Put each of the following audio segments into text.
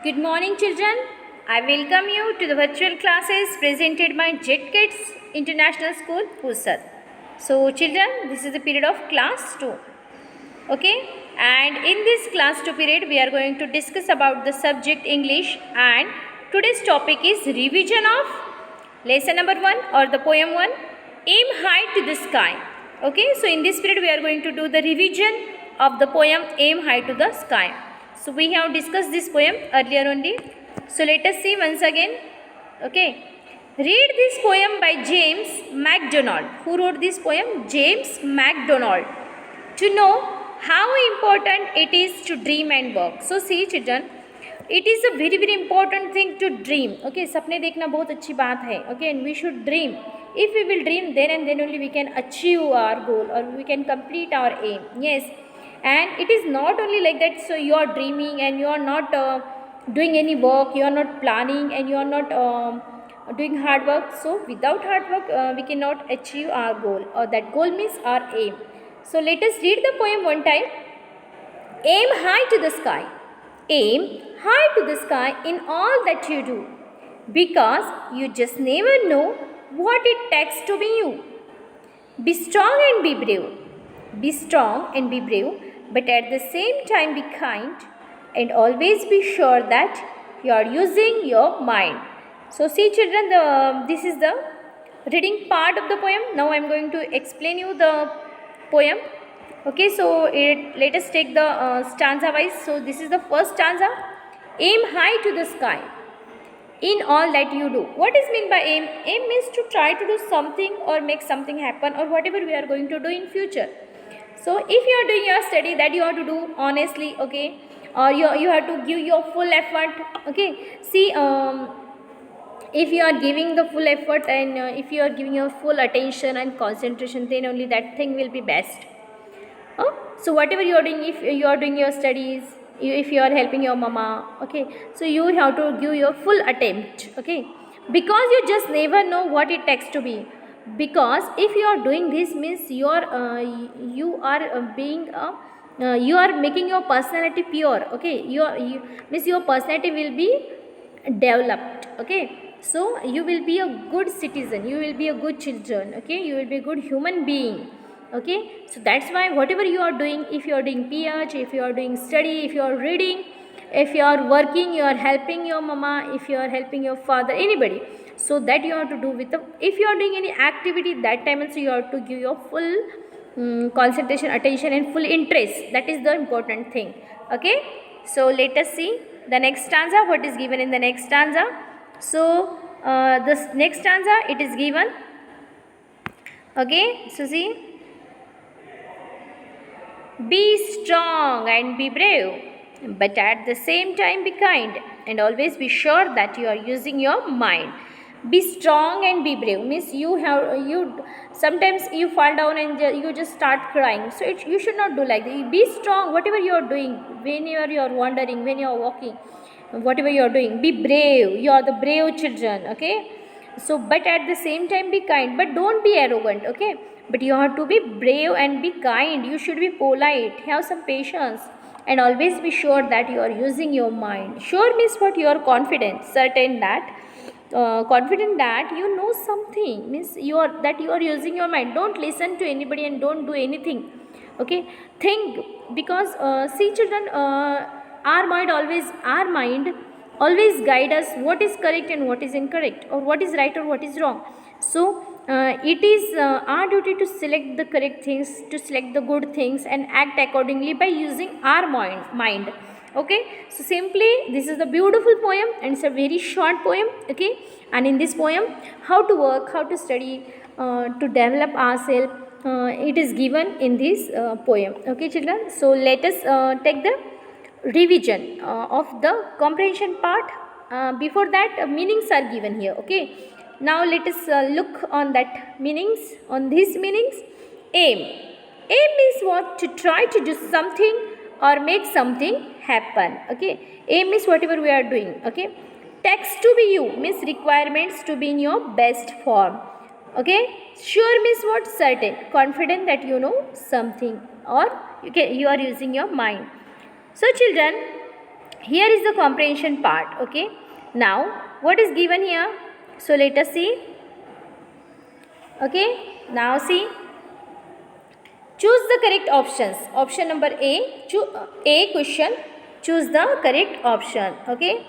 Good morning, children. I welcome you to the virtual classes presented by Jet Kids International School, Pusat. So, children, this is the period of class 2. Okay, and in this class 2 period, we are going to discuss about the subject English, and today's topic is revision of lesson number 1 or the poem 1, Aim High to the Sky. Okay, so in this period, we are going to do the revision of the poem Aim High to the Sky. So we have discussed this poem earlier only. So let us see once again. Okay. Read this poem by James MacDonald. Who wrote this poem? James MacDonald. To know how important it is to dream and work. So see children, it is a very important thing to dream. Okay, सपने देखना बहुत अच्छी बात है. Okay, and we should dream. If we will dream, then and then only we can achieve our goal or we can complete our aim. Yes. And it is not only like that, so you are dreaming and you are not doing any work, you are not planning and you are not doing hard work. So without hard work we cannot achieve our goal, or that goal means our aim. So let us read the poem one time. Aim high to the sky. Aim high to the sky in all that you do, because you just never know what it takes to be you. Be strong and be brave. Be strong and be brave, but at the same time be kind, and always be sure that you are using your mind. So see children, this is the reading part of the poem. Now I am going to explain you the poem. Okay, so let us take the stanza wise. So this is the first stanza. Aim high to the sky in all that you do. What is meant by aim? Aim means to try to do something or make something happen, or whatever we are going to do in future. So if you are doing your study, that you have to do honestly, okay, or you have to give your full effort. Okay, see, if you are giving the full effort and if you are giving your full attention and concentration, then only that thing will be best. So whatever you are doing, if you are doing your studies, if you are helping your mama, okay, so you have to give your full attempt, okay, because you just never know what it takes to be. Because if you are doing this means you are you are making your personality pure. Okay, you means your personality will be developed. Okay, so you will be a good citizen, you will be a good children. Okay, you will be a good human being. Okay, so that's why whatever you are doing, if you are doing PH, if you are doing study, if you are reading, if you are working, you are helping your mama, if you are helping your father, anybody, so that you have to do with the, if you are doing any activity, that time also you have to give your full concentration, attention and full interest. That is the important thing. Okay, so let us see the next stanza, what is given in the next stanza. So this next stanza, it is given. Okay, so see, be strong and be brave, but at the same time be kind, and always be sure that you are using your mind. Be strong and be brave means you sometimes you fall down and you just start crying. So you should not do like that. Be strong whatever you are doing, whenever you are wandering, when you are walking, whatever you are doing. Be brave. You are the brave children. Okay. So but at the same time be kind, but don't be arrogant. Okay, but you have to be brave and be kind. You should be polite, have some patience, and always be sure that you are using your mind. Sure means what? You are confident, certain that confident that you know something, means you are using your mind. Don't listen to anybody and don't do anything. Okay, think, because see children, our mind always guide us what is correct and what is incorrect, or what is right or what is wrong. So it is our duty to select the correct things, to select the good things and act accordingly by using our mind. Okay, so simply this is a beautiful poem and it's a very short poem. Okay, and in this poem, how to work, how to study, to develop ourselves, it is given in this poem. Okay children, so let us take the revision of the comprehension part. Before that, meanings are given here. Okay, now let us look on that meanings, on these meanings. Aim means what? To try to do something or make something happen. Okay, aim is whatever we are doing. Okay, text to be you means requirements to be in your best form. Okay, sure means what? Certain, confident that you know something, or you are using your mind. So children, Here is the comprehension part. Okay. Now what is given here? So let us see. Okay. Now see. Choose the correct options. Option number A. A question. Choose the correct option. Okay.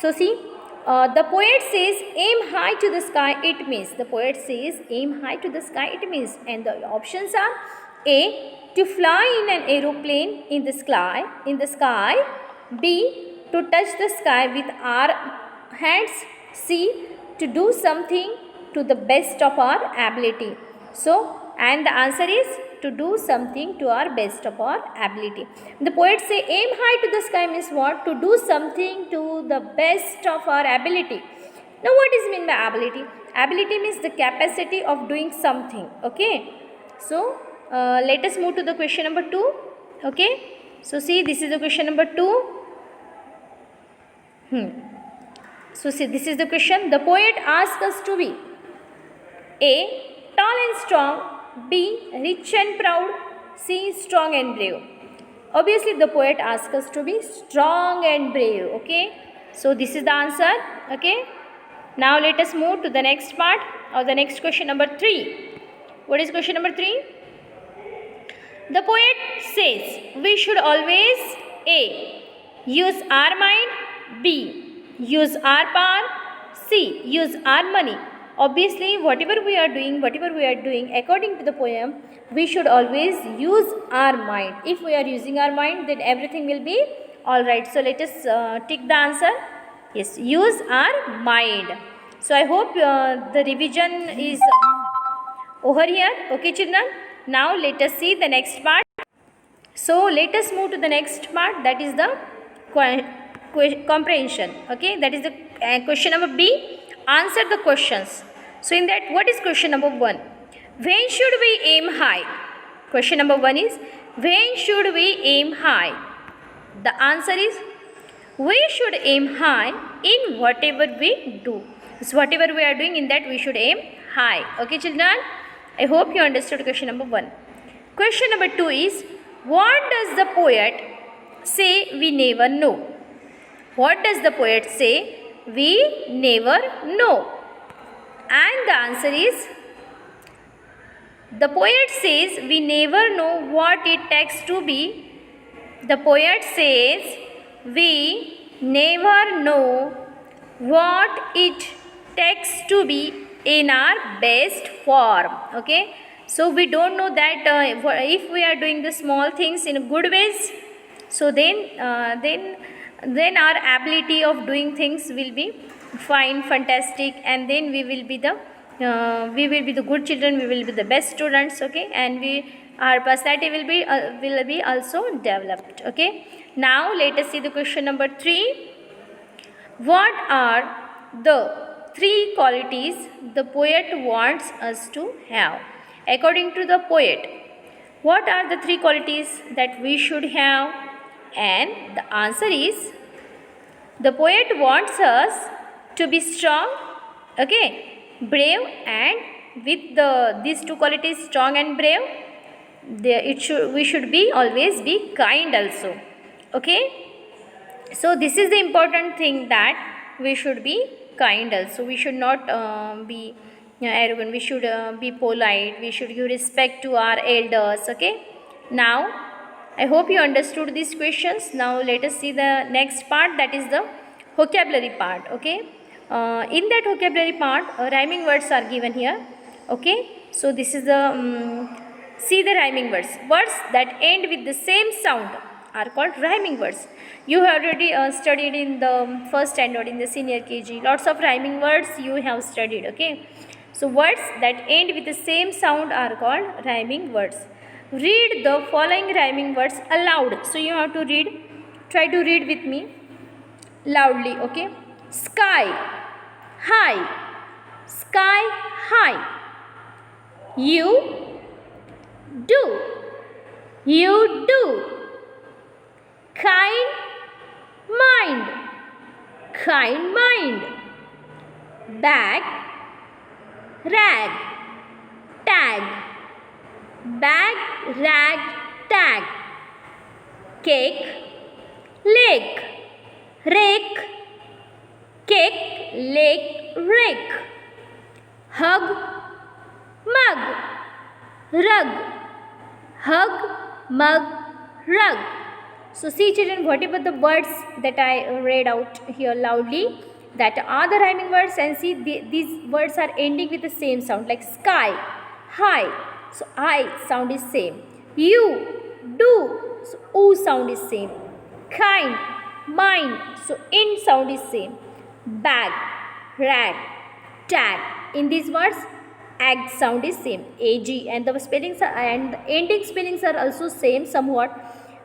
So see. The poet says aim high to the sky, it means. The poet says aim high to the sky, it means. And the options are A. To fly in an aeroplane in the sky. B. To touch the sky with our hands. C. To do something to the best of our ability. So, and the answer is to do something to our best of our ability. The poets say aim high to the sky means what? To do something to the best of our ability. Now what is mean by ability? Ability means the capacity of doing something. Okay. So let us move to the question number 2. Okay. So see, this is the question number 2. So see, this is the question. The poet asks us to be A. Tall and strong. B. Rich and proud. C. Strong and brave. Obviously the poet asks us to be strong and brave. Okay. So this is the answer. Okay. Now let us move to the next part or the next question number 3. What is question number 3? The poet says we should always A. Use our mind. B. Use our power. C. Use our money. Obviously whatever we are doing according to the poem, we should always use our mind. If we are using our mind, then everything will be alright. So let us tick the answer. Yes, use our mind. So I hope the revision is over here. Okay children, now let us see the next part. So let us move to the next part, that is the comprehension. Okay, that is the question number B. Answer the questions. So in that, what is question number 1? When should we aim high? Question number 1 is, when should we aim high? The answer is, we should aim high in whatever we do. So whatever we are doing, in that we should aim high. Okay children, I hope you understood question number 1. Question number 2 is, what does the poet say we never know? What does the poet say we never know? And the answer is, the poet says we never know what it takes to be. The poet says we never know what it takes to be in our best form. Okay. So we don't know that if we are doing the small things in good ways, so then our ability of doing things will be fine, fantastic, and then we will be the good children, we will be the best students. Okay, and our personality will be also developed. Okay, now let us see the question number 3. What are the 3 qualities the poet wants us to have? According to the poet, what are the 3 qualities that we should have? And the answer is, the poet wants us to be strong, okay, brave, and with these 2 qualities, strong and brave, we should be always be kind also. Okay. So this is the important thing, that we should be kind also. We should not be arrogant. We should be polite. We should give respect to our elders. Okay. Now I hope you understood these questions. Now let us see the next part, that is the vocabulary part. Okay. In that vocabulary part, rhyming words are given here. Okay. So this is the see the rhyming words. Words that end with the same sound are called rhyming words. You have already studied in the first standard, in the senior KG. Lots of rhyming words you have studied. Okay. So words that end with the same sound are called rhyming words. Read the following rhyming words aloud. So you have to read. Try to read with me loudly. Okay. Sky, high. Sky, high. You do. You do. Kind mind. Kind mind. Bag, rag, tag. Bag, rag, tag. Cake, leg. rake, cake, lake, rake. Hug, mug, rug. Hug, mug, rug. So see children, whatever the words that I read out here loudly, that are the rhyming words, and see these words are ending with the same sound, like sky, high. So I sound is same. You, do. So oo sound is same. Kind, mine. So in sound is same. Bag, rag, tag. In these words, ag sound is same. Ag, and the spellings are, and the ending spellings are also same somewhat.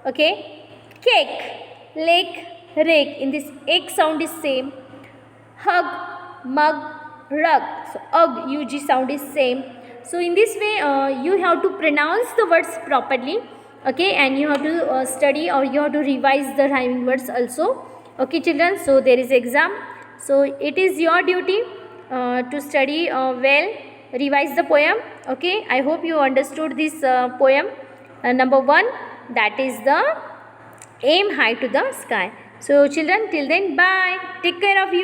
Okay. Cake, lake, rake. In this egg sound is same. Hug, mug, rug. So ug, ug sound is same. So in this way you have to pronounce the words properly. Okay, and you have to study, or you have to revise the rhyming words also. Okay children, so there is exam, so it is your duty to study well, revise the poem. Okay, I hope you understood this poem number 1, that is the aim high to the sky. So children, till then, bye, take care of you.